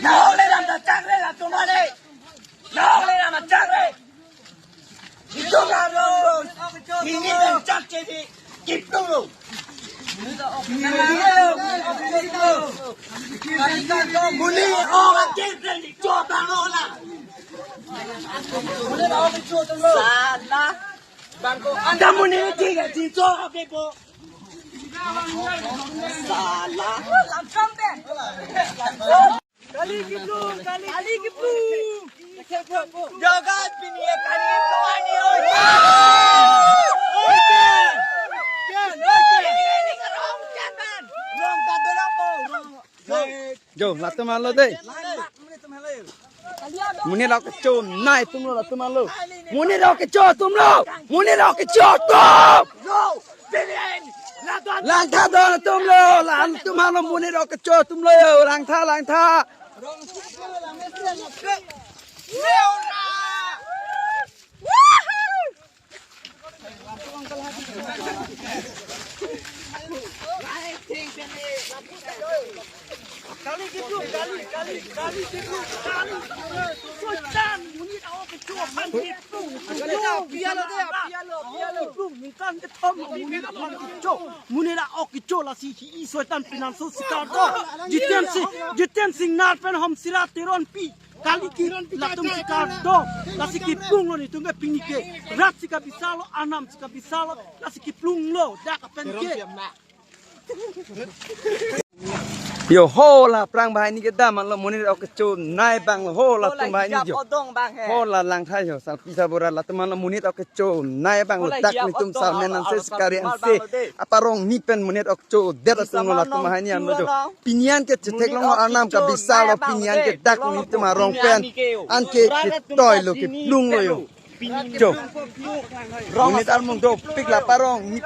Nào lên làm ta chắc lên là tụi nó đi. Nào lên làm mà chắc đi. Đi xuống làm rồi. Đi nghĩ lên chắc chứ đi. Kịp đâu rồi. Muốn đi ô làm chết lên thì cho ta luôn à. Salah. Kamu ni tiga cicok apa po? Salah. Langsung deh. Kali gitu. Jaga pini kali itu ani oi. Yo, là tụi mà lô đây. Muốn đi đâu cái chỗ này tụi nó là tụi mà lô. Muốn đi đâu cái chỗ tụi nó. Muốn đi đâu cái chỗ tụi. Lang tha đó là tụi nó là tụi mà lô muốn đi đâu cái chỗ tụi nó lang tha. Kali gitu. Sultan, muni tahu kecoa pantit tu. Biar lo. Minta kita muni tahu kecoa. Muni tahu kecoa lah si Sultan Pinansu Sikardo. Jiten sing nar pen hom sirat teron pi. Kali kita latum Sikardo. Lah si kiplung lo ni tu nggak pinike. Rat si kabisalo, anam si kabisalo. Lah si kiplung lo. Dah kapenke. Yo ho là prang bài ni cái đam mà muốn đi đâu cái chỗ này bằng ho là tụi bài ni yo ho là lang thay yo sal pisa bora là tụi mà muốn đi đâu cái chỗ này bằng là tak ni tụm sal menan se sekali anse apa rong ni pen muốn đi đâu chỗ đẹp tụm là tụm hai ni an yo pinian ke cetek long anam ka bisa lo pinian ke dak ni tụm rong pen an ke toy lo ke plung lo yo jo muốn đi al mong do pik la parong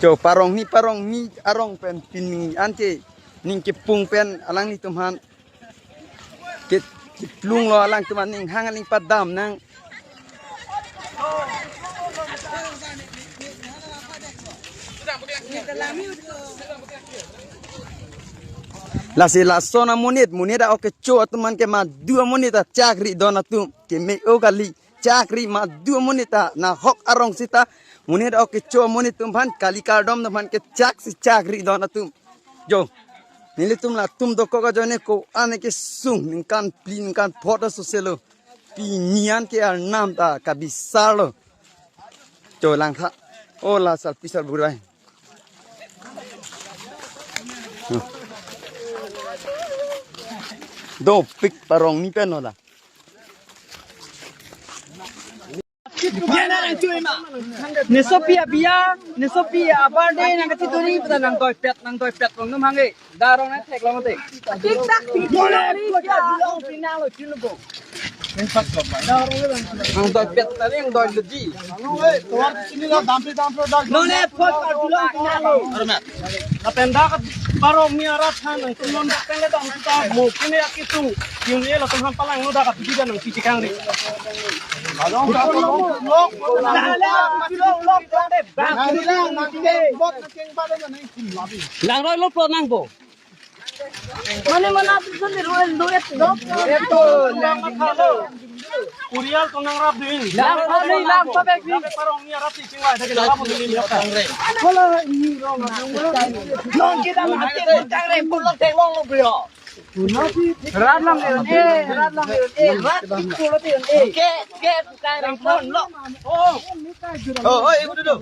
Jo parong ni arong pen pini ante ning kipung pen alang ni tumhan ke plung lo alang tuman ning hang ning padam nang la si la sona moneda oke cho tuman ke ma 2 moneda chakri dona tum ke me ogali chakri ma 2 moneda na hok arong sita Munir oke cho munir tumhan kali kardom tumhan ke chak si chakri dona tum jo nili tum la tum do ko jone ko ane ke sung ningkan plin kan photo soselo pinian ke ar nam ta kabisalo jo lang tha o la sal pisal burai do pik parong ni penola Nesopia abade nang katituri pada nang doi pet wong num hange darong na tek long te tik tak pinang lo chinugo nang doi pet tadi yang doi leji no ne pot adula nalo apenda ka barong mi arat han nang tulon tenge dong kita mo kini akitu yung elo tong hampalang no da ka bidan nang pitikang ri lang roi lop nang bo mana tusan di ruel duet dok eto lang khalo kurial tong nang rap din lang pabek ni parong ni rap sing wa da la mo ni ya hola ni rong long kita mati tang re pulok te long lo brio rat lang rat pikulo te ke tang re pon lo oh ibu duduk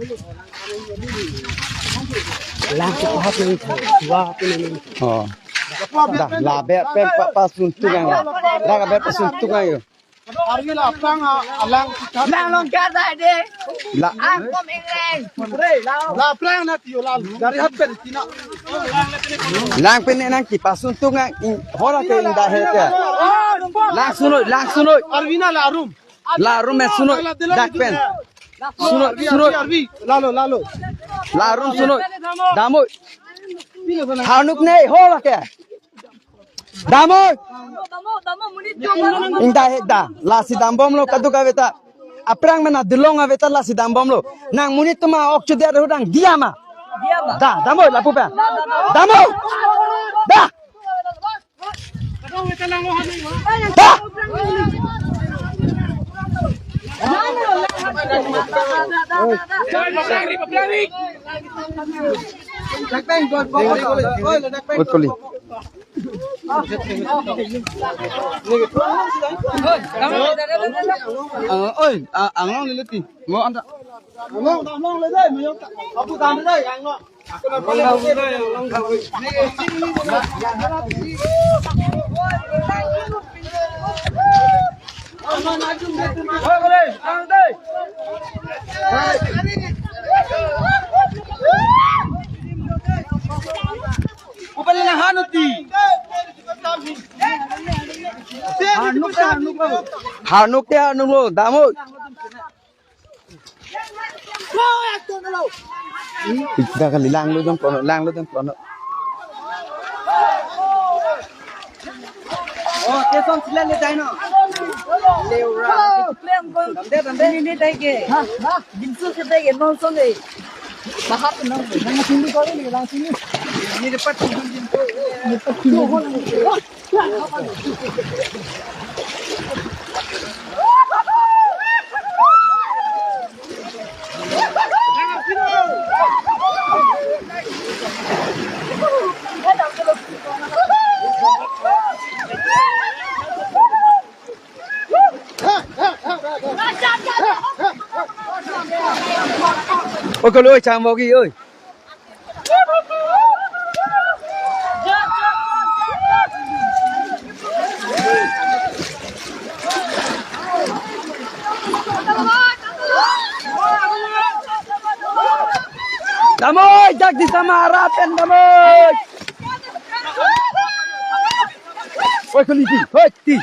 lang ko hape wa pin oh dah la be pasun tungang la be pasun tungang yo Argila prang alang long kata de la angkom ingreng la prang na tiyo la dari happen tina lang pen nang ki pasun tungang hora ke inda he ke lang sunoi Arvina la rum me sunoi dak pen sunoi lalo la rum sunoi damoi hanuk nei hora ke damoi inda he da la si dambom lo kadu ka beta aprang mana dilong aveta la si dambom lo nang munit tuma okchu dia rodang dia ma da damoi la pupa damoi da Oi koli. Oi, angong liliti. Mo anda. Long lên đây, mày ông phụ tạm đây, anh ạ. Upale na hanuti. Hanuk ya hanuk lo, damo. Kita kali lang lo dong kono. Oh, keson sila le dai no. Leura. Ini dai ke. Jinsu ke dai ke non so le. Bahat non. Nang sini ko ni lang sini. Ni dapat jinsu. Dapat jinsu. Ôi cô ơi, chàng vào ghi ơi. Đam ơi, chắc đi sama harapan Đam ơi. Ôi cô đi, ôi đi.